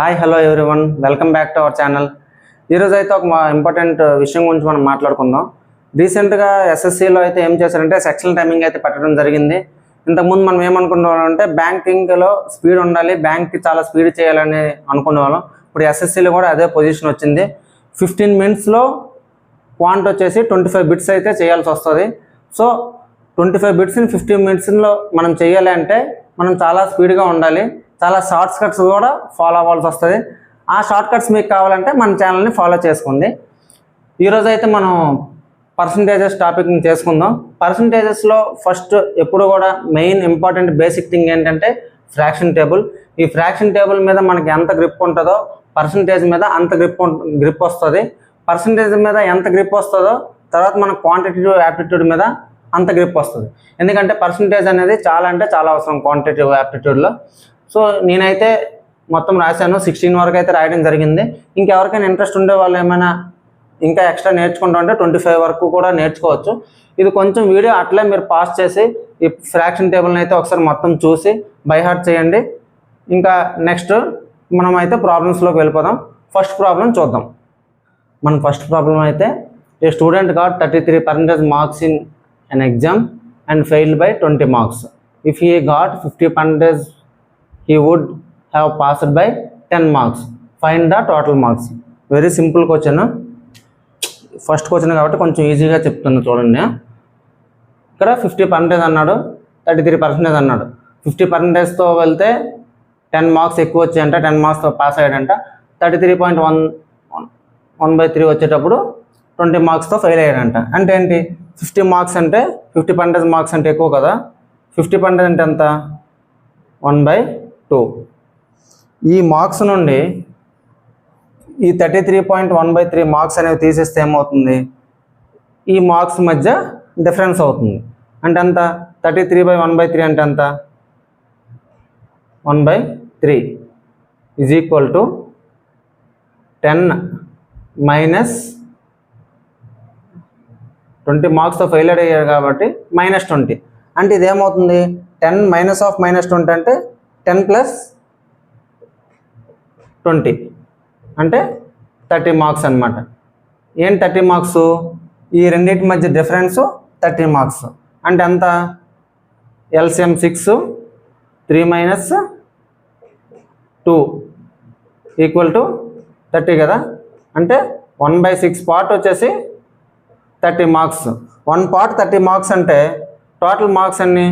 Hi hello everyone, welcome back to our channel. ఈరోజు అయితే ఒక ఇంపార్టెంట్ విషయం గురించి మనం మాట్లాడుకుందాం. రీసెంట్గా ఎస్ఎస్సిలో అయితే ఏం చేశారంటే సెక్షనల్ టైమింగ్ అయితే పెట్టడం జరిగింది. ఇంతకుముందు మనం ఏమనుకునేవాళ్ళం అంటే బ్యాంకింగ్లో స్పీడ్ ఉండాలి, బ్యాంక్కి చాలా స్పీడ్ చేయాలని అనుకునేవాళ్ళం. ఇప్పుడు ఎస్ఎస్సిలో కూడా అదే పొజిషన్ వచ్చింది. 15 minutesలో క్వాంట్ వచ్చేసి 25 bits అయితే చేయాల్సి వస్తుంది. సో 25 bitsని 15 minutesలో మనం చేయాలి అంటే మనం చాలా స్పీడ్గా ఉండాలి, చాలా షార్ట్ కట్స్ కూడా ఫాలో అవ్వాల్సి వస్తుంది. ఆ షార్ట్ కట్స్ మీకు కావాలంటే మన ఛానల్ని ఫాలో చేసుకోండి. ఈరోజు అయితే మనం పర్సంటేజెస్ టాపిక్ని చేసుకుందాం. పర్సంటేజెస్లో ఫస్ట్ ఎప్పుడు కూడా మెయిన్ ఇంపార్టెంట్ బేసిక్ థింగ్ ఏంటంటే ఫ్రాక్షన్ టేబుల్. ఈ ఫ్రాక్షన్ టేబుల్ మీద మనకి ఎంత గ్రిప్ ఉంటుందో పర్సంటేజ్ మీద అంత గ్రిప్ వస్తుంది. పర్సంటేజ్ మీద ఎంత గ్రిప్ వస్తుందో తర్వాత మన క్వాంటిటేటివ్ యాప్టిట్యూడ్ మీద అంత గ్రిప్ వస్తుంది. ఎందుకంటే పర్సంటేజ్ అనేది చాలా అంటే చాలా అవసరం క్వాంటిటేటివ్ యాప్టిట్యూడ్లో. సో నేనైతే మొత్తం రాశాను, 16 వరకు అయితే రాయడం జరిగింది. ఇంకెవరికైనా ఇంట్రెస్ట్ ఉండే వాళ్ళు ఏమైనా ఇంకా ఎక్స్ట్రా నేర్చుకుంటూ ఉంటే 25 వరకు కూడా నేర్చుకోవచ్చు. ఇది కొంచెం వీడియో అట్లే మీరు పాస్ చేసి ఈ ఫ్రాక్షన్ టేబుల్ని అయితే ఒకసారి మొత్తం చూసి బై హార్ట్ చేయండి. ఇంకా నెక్స్ట్ మనం అయితే ప్రాబ్లమ్స్లోకి వెళ్ళిపోదాం. ఫస్ట్ ప్రాబ్లం చూద్దాం. మన ఫస్ట్ ప్రాబ్లం అయితే a student got 33% marks in an exam and failed by 20 marks. If he got 50%, he would have passed by 10 marks. Find the total marks. Very simple question. First question కాబట్టి కొంచెం ఈజీగా చెప్తున్నా చూడండి. ఇక్కడ 50% అన్నాడు, 33% అన్నాడు. 50%తో వెళ్తే 10 మార్క్స్ ఎక్కువ వచ్చాయంట, 10 మార్క్స్తో పాస్ అయ్యాడంట. 33.1/3 వచ్చేటప్పుడు 20 మార్క్స్తో ఫెయిల్ అయ్యాడంట. అంటే ఏంటి? 50 మార్క్స్ అంటే 50% మార్క్స్ అంటే ఎక్కువ కదా. 50% అంటే ఎంత? 1/2. ఈ మార్క్స్ నుండి ఈ 33.1/3 మార్క్స్ అనేవి తీసేస్తే ఏమవుతుంది? ఈ మార్క్స్ మధ్య డిఫరెన్స్ అవుతుంది. అంటే ఎంత? 33/1/3 అంటే ఎంత? 1/3 ఈజ్ ఈక్వల్ టు 10 మైనస్ 20 మార్క్స్తో ఫెయిల్ అయ్యారు కాబట్టి -20. అంటే ఇదేమవుతుంది? 10 మైనస్ ఆఫ్ -20 అంటే 10 ప్లస్ 20 అంటే 30 మార్క్స్ అనమాట. ఏం 30 మార్క్స్? ఈ రెండింటి మధ్య డిఫరెన్స్ 30 మార్క్స్. అంటే ఎంత? LCM 6, 3 మైనస్ 2 ఈక్వల్ టు 30 కదా. అంటే 1/6 పార్ట్ వచ్చేసి 30 మార్క్స్. 1 పార్ట్ 30 మార్క్స్ అంటే టోటల్ మార్క్స్ అన్ని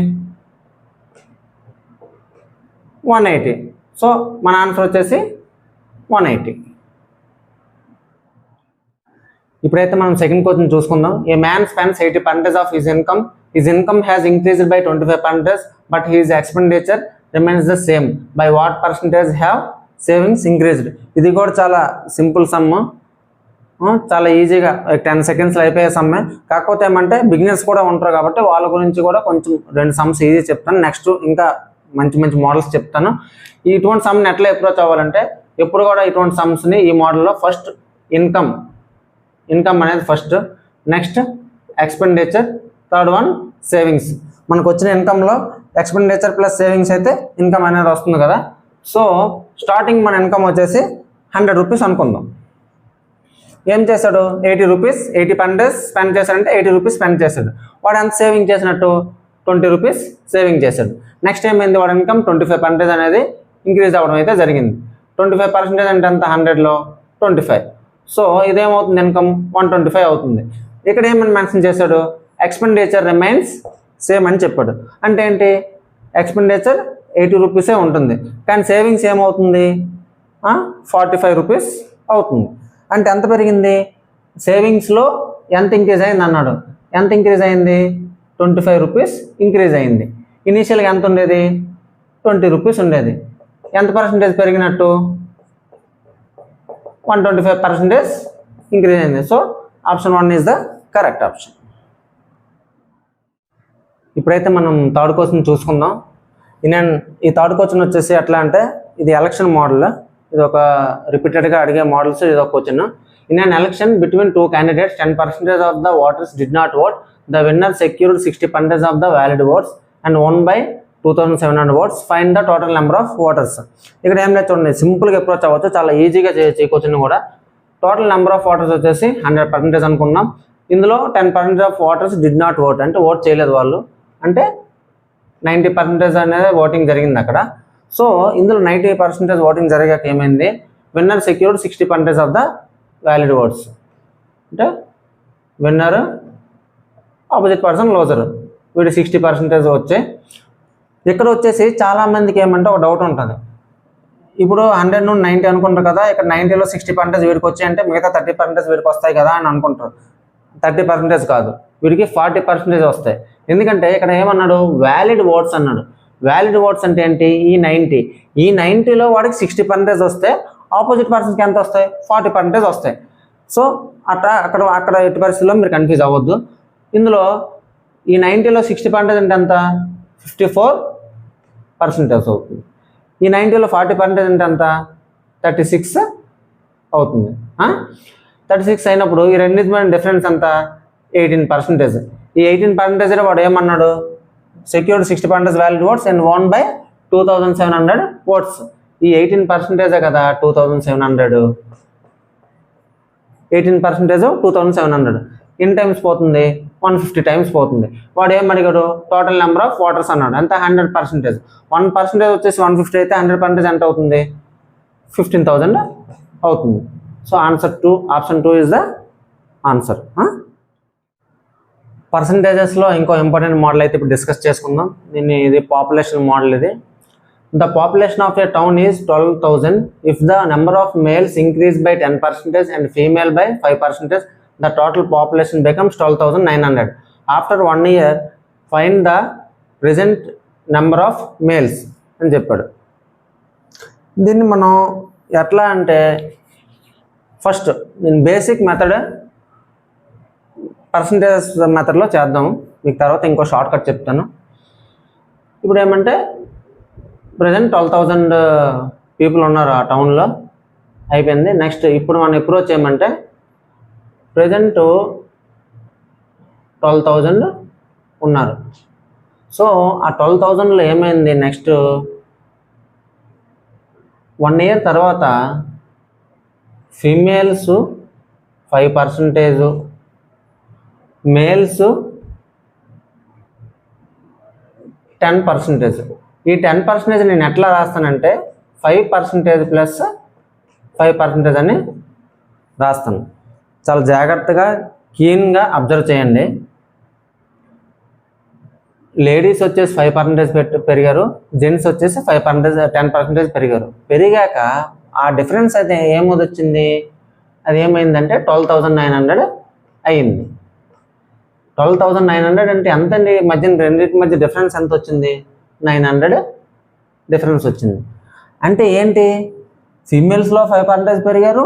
180. సో మన ఆన్సర్ వచ్చేసి 180. ఇప్పుడైతే మనం సెకండ్ క్వశ్చన్ చూసుకుందాం. ఏ man spends 80% of his income. His income has increased by 25%, but his expenditure remains the same. By what percentage have savings increased? ఇది కూడా చాలా సింపుల్ సమ్, చాలా ఈజీగా 10 secondsలో అయిపోయే సమ్మే. కాకపోతే ఏమంటే బిగినర్స్ కూడా ఉంటారు కాబట్టి వాళ్ళ గురించి కూడా కొంచెం 2 సమ్స్ ఈజీ చెప్తాను. నెక్స్ట్ ఇంకా మంచి మంచి మోడల్స్ చెప్తాను. ఇటువంటి సమ్ని ఎట్లా అప్రోచ్ అవ్వాలంటే ఎప్పుడు కూడా ఇటువంటి సమ్స్ని ఈ మోడల్లో ఫస్ట్ ఇన్కమ్ అనేది first, next expenditure, third one savings. మనకు వచ్చిన ఇన్కంలో ఎక్స్పెండిచర్ ప్లస్ సేవింగ్స్ అయితే ఇన్కమ్ అనేది వస్తుంది కదా. సో స్టార్టింగ్ మన ఇన్కమ్ వచ్చేసి 100 రూపీస్ అనుకుందాం. ఏం చేశాడు? 80 రూపీస్ 80% స్పెండ్ చేశాడంటే 80 రూపీస్ స్పెండ్ చేశాడు. వాడు ఎంత సేవింగ్ చేసినట్టు? 20 రూపీస్ సేవింగ్ చేశాడు. నెక్స్ట్ ఏమైంది? వాడు ఇన్కమ్ 25% అనేది ఇంక్రీజ్ అవ్వడం అయితే జరిగింది. 25% అంటే ఎంత? 100లో 25. సో ఇదేమవుతుంది? ఇన్కమ్ 125 అవుతుంది. ఇక్కడ ఏమని మెన్షన్ చేశాడు? ఎక్స్పెండిచర్ రిమైన్స్ సేమ్ అని చెప్పాడు. అంటే ఏంటి? ఎక్స్పెండిచర్ 80 రూపీసే ఉంటుంది, కానీ సేవింగ్స్ ఏమవుతుంది? 45 రూపీస్ అవుతుంది. అంటే ఎంత పెరిగింది? సేవింగ్స్లో ఎంత ఇంక్రీజ్ అయింది అన్నాడు. ఎంత ఇంక్రీజ్ అయింది? 25 రూపీస్ ఇంక్రీజ్ అయింది. ఇనీషియల్గా ఎంత ఉండేది? 20 రూపీస్ ఉండేది. ఎంత పర్సంటేజ్ పెరిగినట్టు? 125% ఇంక్రీజ్ అయింది. So option 1 is the correct option. ఇప్పుడైతే మనం థర్డ్ క్వశ్చన్ చూసుకుందాం. ఈ థర్డ్ క్వశ్చన్ వచ్చేసి ఎట్లా అంటే ఇది ఎలక్షన్ మోడల్. ఇది ఒక రిపీటెడ్గా అడిగే మోడల్స్. ఇది ఒక question. In an election between 2 candidates 10% of the voters did not vote. The winner secured 60% of the valid votes and won by 2700 votes. Find the total number of voters. ఇక్కడ ఏం లేదు చూడండి, సింపుల్గా అప్రోచ్ అవ్వచ్చు, చాలా ఈజీగా చేయొచ్చు ఈ క్వశ్చన్ కూడా. టోటల్ నెంబర్ ఆఫ్ ఓటర్స్ వచ్చేసి 100% అనుకున్నాం. ఇందులో 10% of voters did not vote, అంటే ఓట్ చేయలేదు వాళ్ళు, అంటే 90% అనేది ఓటింగ్ జరిగింది అక్కడ. సో ఇందులో 90% ఓటింగ్ జరిగాక ఏమైంది, winner secured 60% of the valid votes. అంటే విన్నర్, ఆపోజిట్ పర్సన్ లోజర్, వీడు 60% వచ్చాయి. ఇక్కడ వచ్చేసి చాలామందికి ఏమంటే ఒక డౌట్ ఉంటుంది, ఇప్పుడు 100 నుండి 90 అనుకుంటారు కదా, ఇక్కడ 90లో 60% వీడికి వచ్చాయి అంటే మిగతా 30% వీడికి వస్తాయి కదా అని అనుకుంటారు. 30% కాదు, వీడికి 40% వస్తాయి. ఎందుకంటే ఇక్కడ ఏమన్నాడు, వ్యాలిడ్ ఓట్స్ అన్నాడు. వ్యాలిడ్ ఓట్స్ అంటే ఏంటి, ఈ 90లో వాడికి 60% వస్తే ఆపోజిట్ పర్సన్కి ఎంత వస్తాయి, 40% వస్తాయి. సో అక్కడ ఎట్టి పరిస్థితుల్లో మీరు కన్ఫ్యూజ్ అవ్వద్దు. ఇందులో ఈ 90లో 60% అంటే ఎంత, 54% అవుతుంది. ఈ 90లో 40% అంటే ఎంత, 36 అవుతుంది. 36 అయినప్పుడు ఈ రెండింటి మీద డిఫరెన్స్ ఎంత, 18%. ఈ 18% వాడు ఏమన్నాడు, secured 60% valid votes and won by 2700 votes. ఈ 18% కదా 2700, 18% 2700 ఎన్ని టైమ్స్ పోతుంది, 150 టైమ్స్ పోతుంది. వాడు ఏం అడిగాడు, టోటల్ నెంబర్ ఆఫ్ ఓటర్స్ అన్నాడు, అంత 100%. 1% వచ్చేసి 150 అయితే 100% ఎంత అవుతుంది, 15,000 అవుతుంది. So answer 2, option 2 is the answer. పర్సంటేజెస్లో ఇంకో ఇంపార్టెంట్ మోడల్ అయితే ఇప్పుడు డిస్కస్ చేసుకుందాం. ఇది పాపులేషన్ మోడల్. ఇది the population of a town is 12,000 if the number of males increase by 10% and female by 5%. The total population becomes 12,900. After 1 year, find the present number of males అని చెప్పాడు. దీన్ని మనం ఎట్లా అంటే, first నేను basic method percentage మెథడ్లో చేద్దాము, మీకు తర్వాత ఇంకో షార్ట్ కట్ చెప్తాను. ఇప్పుడు ఏమంటే ప్రజెంట్ 12,000 పీపుల్ ఉన్నారు ఆ టౌన్లో, అయిపోయింది. నెక్స్ట్ ఇప్పుడు మనం అప్రోచ్ ఏమంటే ప్రజెంట్ 12,000 ఉన్నారు. సో ఆ 12,000లో ఏమైంది, నెక్స్ట్ 1 year తర్వాత ఫీమేల్స్ 5%, మేల్స్ 10%. ఈ 10% నేను ఎట్లా రాస్తానంటే 5% ప్లస్ 5% అని రాస్తాను. చాలా జాగ్రత్తగా క్లీన్గా అబ్జర్వ్ చేయండి. లేడీస్ వచ్చేసి 5% పెరిగారు, జెంట్స్ వచ్చేసి 10% పెరిగారు. పెరిగాక ఆ డిఫరెన్స్ అయితే ఏమొచ్చింది, అది ఏమైందంటే 12,900 అయ్యింది. 12,900 అంటే ఎంతండి, రెండింటి మధ్య డిఫరెన్స్ ఎంత వచ్చింది, 900 డిఫరెన్స్ వచ్చింది. అంటే ఏంటి, ఫీమేల్స్లో 5% పెరిగారు,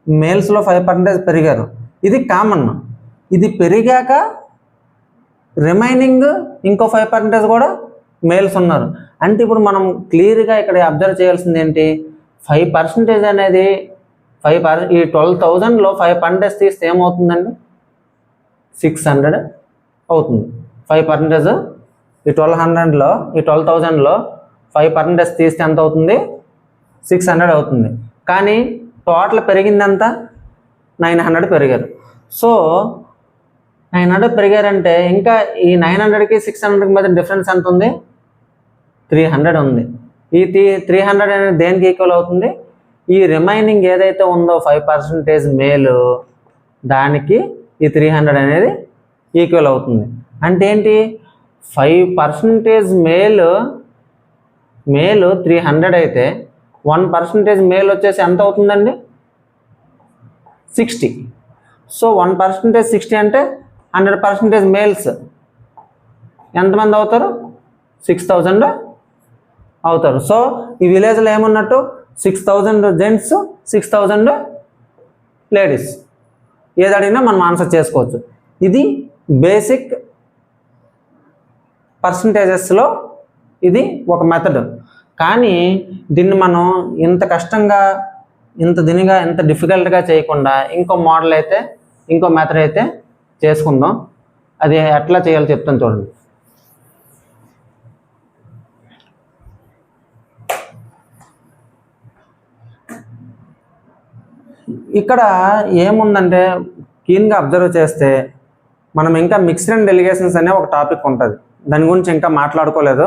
మేల్స్లో 5% పెరిగారు. ఇది కామన్. ఇది పెరిగాక రిమైనింగ్ ఇంకో 5% కూడా మేల్స్ ఉన్నారు. అంటే ఇప్పుడు మనం క్లియర్గా ఇక్కడ అబ్జర్వ్ చేయాల్సింది ఏంటి, 5% అనేది ఈ 12,000లో 5% తీస్తే ఏమవుతుందండి, 600 అవుతుంది. 5% ఈ 12,000లో 5% తీస్తే ఎంత అవుతుంది, 600 అవుతుంది. కానీ టోటల్ పెరిగిందంత 900 పెరిగారు. సో 900 పెరిగారంటే ఇంకా ఈ 900కి 600కి మధ్య డిఫరెన్స్ ఎంత ఉంది, 300 ఉంది. ఈ 300 అనేది దేనికి ఈక్వల్ అవుతుంది, ఈ రిమైనింగ్ ఏదైతే ఉందో 5% మేలు, దానికి ఈ 300 అనేది ఈక్వల్ అవుతుంది. అంటే ఏంటి, 5% మేలు 300 అయితే 1% మేల్ వచ్చేసి ఎంత అవుతుందండి, 60. సో 1% 60 అంటే 100% మేల్స్ ఎంతమంది అవుతారు, 6,000 అవుతారు. సో ఈ విలేజ్లో ఏమన్నట్టు, 6,000 జెంట్స్, 6,000 లేడీస్. ఏది అడిగినా మనం ఆన్సర్ చేసుకోవచ్చు. ఇది బేసిక్ పర్సంటేజెస్లో ఇది ఒక మెథడ్. కానీ దీన్ని మనం ఇంత కష్టంగా, ఇంత డిఫికల్ట్గా చేయకుండా ఇంకో మెథడ్ అయితే చేసుకుందాం. అది ఎట్లా చేయాలో చెప్తాను చూడండి. ఇక్కడ ఏముందంటే క్లీన్గా అబ్జర్వ్ చేస్తే మనం ఇంకా మిక్స్డ్ అండ్ డెలిగేషన్స్ అనే ఒక టాపిక్ ఉంటుంది, దాని గురించి ఇంకా మాట్లాడుకోలేదు.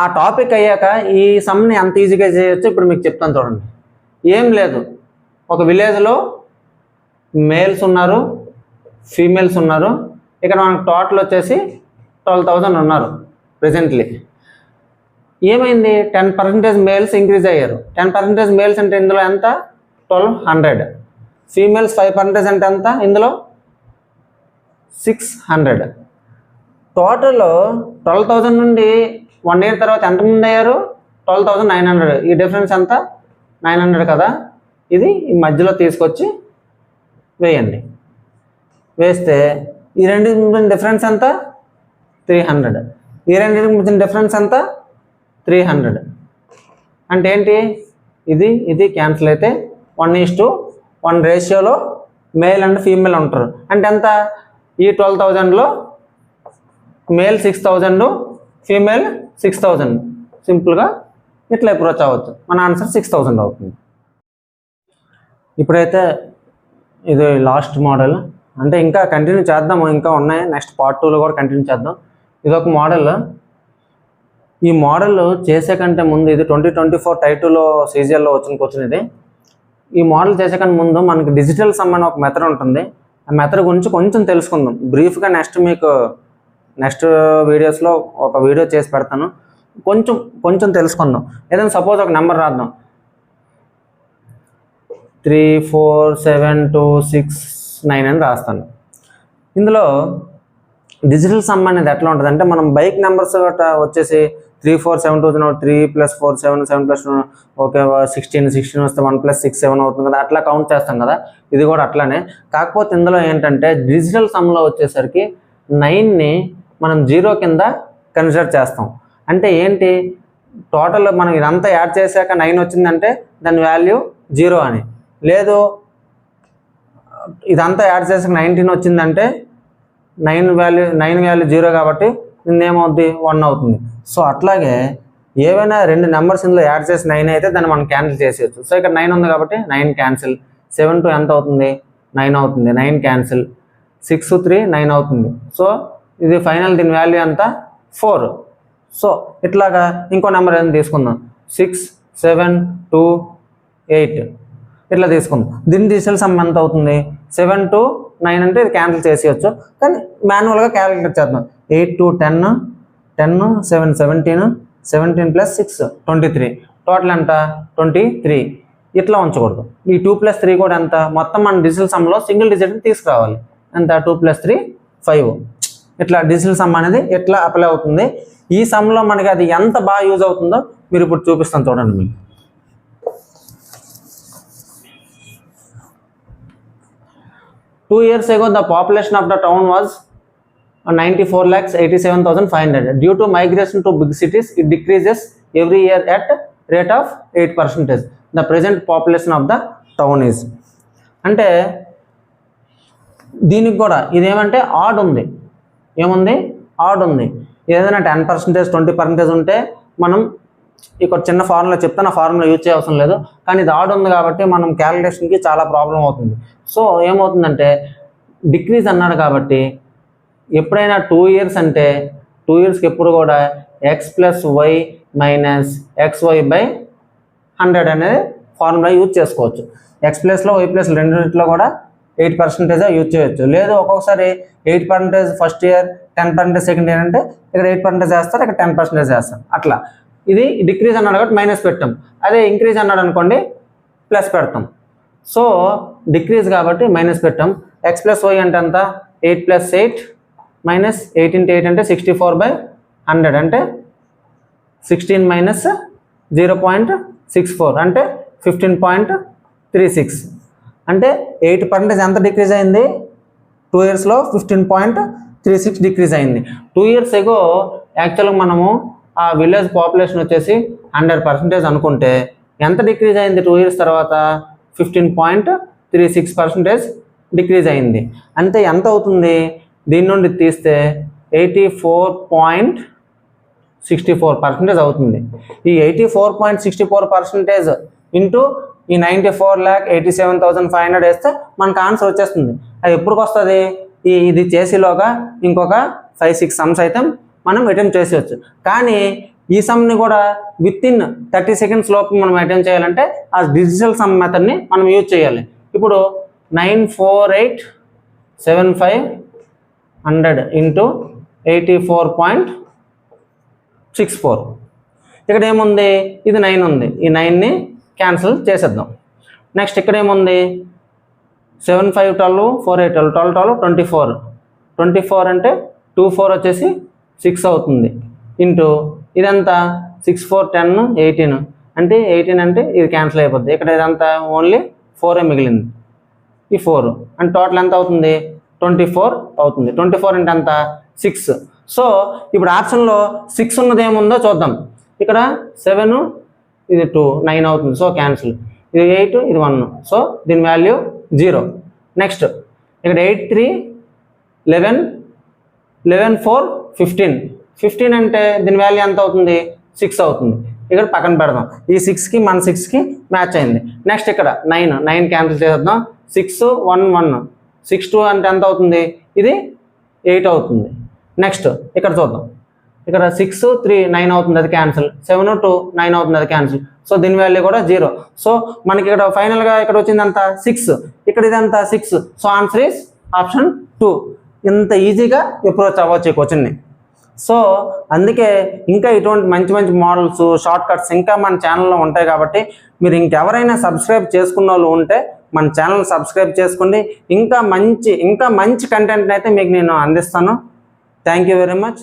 ఆ టాపిక్ అయ్యాక ఈ సమ్ని అంత ఈజీగా చేయొచ్చు ఇప్పుడు మీకు చెప్తాను చూడండి. ఏం లేదు, ఒక విలేజ్లో మేల్స్ ఉన్నారు, ఫీమేల్స్ ఉన్నారు. ఇక్కడ మనకు టోటల్ వచ్చేసి 12,000 ఉన్నారు ప్రెజెంట్లీ. ఏమైంది, 10% మేల్స్ ఇంక్రీజ్ అయ్యారు. 10% మేల్స్ అంటే ఇందులో ఎంత, 1200. ఫీమేల్స్ 5% అంటే ఎంత, ఇందులో 600. టోటల్ 12,000 నుండి 1 year తర్వాత ఎంతమంది అయ్యారు, 12,900. ఈ డిఫరెన్స్ ఎంత, 900 కదా. ఇది ఈ మధ్యలో తీసుకొచ్చి వేయండి. వేస్తే ఈ రెండింటి మధ్య డిఫరెన్స్ ఎంత, 300. ఈ రెండింటి మధ్య డిఫరెన్స్ ఎంత, 300. అంటే ఏంటి, ఇది క్యాన్సిల్ అయితే 1:1 రేషియోలో మేల్ అండ్ ఫీమేల్ ఉంటారు. అంటే ఎంత, ఈ 12,000లో మేల్ 6,000, ఫీమేల్ 6,000. సింపుల్గా ఇట్లా అప్రోచ్ అవ్వచ్చు. మన ఆన్సర్ 6,000 అవుతుంది. ఇప్పుడైతే ఇది లాస్ట్ మోడల్, అంటే ఇంకా కంటిన్యూ చేద్దాము, ఇంకా ఉన్నాయి. నెక్స్ట్ పార్ట్ 2లో కూడా కంటిన్యూ చేద్దాం. ఇది ఒక మోడల్. ఈ మోడల్ చేసే కంటే ముందు, ఇది 2024 టైప్ 2లో సీజీఎల్లో వచ్చిన క్వశ్చన్ ఇది. ఈ మోడల్ చేసే కంటే ముందు మనకి డిజిటల్ సమ్ అనే ఒక మెథడ్ ఉంటుంది. ఆ మెథడ్ గురించి కొంచెం తెలుసుకుందాం బ్రీఫ్గా. నెక్స్ట్ వీడియోస్లో ఒక వీడియో చేసి పెడతాను. కొంచెం తెలుసుకుందాం. ఏదైనా సపోజ్ ఒక నెంబర్ రాద్దాం, 3, 4, 7, 2, 6, 9 అని రాస్తాను. ఇందులో డిజిటల్ సమ్ అనేది ఎట్లా ఉంటుంది అంటే, మనం బైక్ నెంబర్స్ వచ్చేసి 3, 4, 7, 2, 3 + 4 7, 7 + 2 ఓకే 16 వస్తే 1 + 6 7 అవుతుంది కదా, అట్లా కౌంట్ చేస్తాం కదా. ఇది కూడా అట్లానే. కాకపోతే ఇందులో ఏంటంటే డిజిటల్ సమ్లో వచ్చేసరికి 9ని మనం 0 కింద కన్సిడర్ చేస్తాం. అంటే ఏంటి, టోటల్ మనం ఇదంతా యాడ్ చేశాక 9 వచ్చిందంటే దాని వాల్యూ 0 అని. లేదు ఇదంతా యాడ్ చేసాక 19 వచ్చిందంటే 9 వాల్యూ 0 కాబట్టి ఏమవుద్ది, 1 అవుతుంది. సో అట్లాగే ఏవైనా రెండు నెంబర్స్ ఇందులో యాడ్ చేసి 9 అయితే దాన్ని మనం క్యాన్సిల్ చేసేయచ్చు. సో ఇక్కడ 9 ఉంది కాబట్టి 9 క్యాన్సిల్. 7 2 ఎంత అవుతుంది, 9 అవుతుంది. 9 క్యాన్సిల్. 6 3 9 అవుతుంది. సో ఇది ఫైనల్, దీని వాల్యూ ఎంత, 4. సో ఇట్లాగా ఇంకో నెంబర్ ఏదైనా తీసుకుందాం, 6 7 2 8 ఇట్లా తీసుకుందాం. దీన్ని డిజిటల్ సమ్ ఎంత అవుతుంది, 7 2 9 అంటే ఇది క్యాన్సిల్ చేసేయచ్చు, కానీ మాన్యువల్గా క్యాలిక్యులేట్ చేద్దాం. 8 2 10 10 7 17 17 + 6 23. టోటల్ ఎంత, 23. ఇట్లా ఉంచకూడదు. ఈ 2 + 3 కూడా ఎంత, మొత్తం మన డిజిటల్ సమ్లో సింగిల్ డిజిట్ తీసుకురావాలి. ఎంత, 2 + 3 5. ఇట్లా డిజిటల్ సమ్ అనేది ఎట్లా అప్లై అవుతుంది. ఈ సమ్లో మనకి అది ఎంత బాగా యూజ్ అవుతుందో మీరు ఇప్పుడు చూపిస్తాను చూడండి. మీకు 2 years ago the population of the town was 94,87,500. Due to migration to big cities, it decreases every year at rate of 8%. The present population of the town is. అంటే దీనికి కూడా ఇదేమంటే ఆడ్ ఉంది. ఏముంది, ఆడ్ ఉంది. ఏదైనా 10% 20% ఉంటే మనం ఇక్కడ చిన్న ఫార్ములా చెప్తాను, ఆ ఫార్ములా యూజ్ చేయవసరం లేదు. కానీ ఇది ఆడ్ ఉంది కాబట్టి మనం క్యాలిక్యులేషన్కి చాలా ప్రాబ్లం అవుతుంది. సో ఏమవుతుందంటే డిక్రీజ్ అన్నాడు కాబట్టి ఎప్పుడైనా 2 years అంటే 2 yearsకి ఎప్పుడు కూడా x + y - xy/100 అనేది ఫార్ములా యూజ్ చేసుకోవచ్చు. x ప్లస్లో y ప్లస్ రెండింటిలో కూడా 8% యూజ్ చేయొచ్చు. లేదు ఒక్కొక్కసారి 8% ఫస్ట్ ఇయర్, 10% సెకండ్ ఇయర్ అంటే ఇక్కడ 8% చేస్తారు, ఇక్కడ 10% చేస్తారు. అట్లా ఇది డిక్రీజ్ అన్నాడు కాబట్టి మైనస్ పెట్టాం. అదే ఇంక్రీజ్ అన్నాడు అనుకోండి ప్లస్ పెడతాం. సో డిక్రీజ్ కాబట్టి మైనస్ పెట్టాం. x + y అంటే ఎంత, 8 + 8 -8 × 8 అంటే 64/100 అంటే 16 - 0.64 అంటే 15.36. అంటే 8% ఎంత డిక్రీజ్ అయింది, 2 yearsలో 15.36 డిక్రీజ్ అయింది. 2 years ago యాక్చువల్గా మనము ఆ విలేజ్ పాపులేషన్ వచ్చేసి 100% అనుకుంటే ఎంత డిక్రీజ్ అయింది 2 years తర్వాత, 15.36% డిక్రీజ్ అయింది. అంటే ఎంత అవుతుంది, దీని నుండి తీస్తే 84.64% అవుతుంది. ఈ 84.64% ఇంటూ ఈ 94,87,500 వేస్తే మనకు ఆన్సర్ వచ్చేస్తుంది. అది ఎప్పటికి వస్తుంది? ఇది చేసేలోగా ఇంకొక 5-6 సమ్స్ అయితే మనం అటెంప్ట్ చేసేయచ్చు. కానీ ఈ సమ్ని కూడా విత్ ఇన్ 30 సెకండ్స్ లోపు మనం అటెంప్ట్ చేయాలంటే ఆ డిజిటల్ సమ్ మెథడ్ని మనం యూజ్ చేయాలి. ఇప్పుడు 9487500 ఇంటూ 84.64. ఇక్కడ ఏముంది? ఇది 9 ఉంది. ఈ 9ని క్యాన్సిల్ చేసేద్దాం. నెక్స్ట్ ఇక్కడ ఏముంది? 7 5 12 4 8 12 12 24. 24 అంటే 2 4 వచ్చేసి 6 అవుతుంది. ఇంటూ ఇదంతా 6 4 10 18 అంటే 18 అంటే ఇది క్యాన్సిల్ అయిపోద్ది. ఇక్కడ ఇదంతా ఓన్లీ 4 మిగిలింది. ఈ 4 అంటే టోటల్ ఎంత అవుతుంది? 24 అవుతుంది. 24 అంటే ఎంత? 6. సో ఇప్పుడు ఆప్షన్లో 6 ఉన్నది ఏముందో చూద్దాం. ఇక్కడ 7 ఇది 2 9 అవుతుంది. So cancel. ఇది 8 ఇది 1. సో దీని వాల్యూ 0. నెక్స్ట్ ఇక్కడ 8 3 11 11 4 15. 15 అంటే దీని వాల్యూ ఎంత అవుతుంది? 6 అవుతుంది. ఇక్కడ పక్కన పెడదాం. ఈ 6కి మన 6కి మ్యాచ్ అయింది. నెక్స్ట్ ఇక్కడ 9 క్యాన్సిల్ చేద్దాం. 6 1 1 6 2 అంటే ఎంత అవుతుంది? ఇది 8 అవుతుంది. నెక్స్ట్ ఇక్కడ చూద్దాం. ఇక్కడ 6 3 9 అవుతుంది, అది క్యాన్సిల్. 7 2 9 అవుతుంది, అది క్యాన్సిల్. సో దీని వాల్యూ కూడా 0. సో మనకి ఇక్కడ ఫైనల్గా ఇక్కడ వచ్చింది అంత 6, ఇక్కడ ఇదంతా 6. So answer is option 2. ఇంత ఈజీగా అప్రోచ్ అవ్వచ్చు ఈ క్వశ్చన్ని. సో అందుకే ఇంకా ఇటువంటి మంచి మంచి మోడల్స్, షార్ట్ కట్స్ ఇంకా మన ఛానల్లో ఉంటాయి. కాబట్టి మీరు ఇంకెవరైనా సబ్స్క్రైబ్ చేసుకున్న వాళ్ళు ఉంటే మన ఛానల్ సబ్స్క్రైబ్ చేసుకోండి. ఇంకా మంచి కంటెంట్ని అయితే మీకు నేను అందిస్తాను. Thank you very much.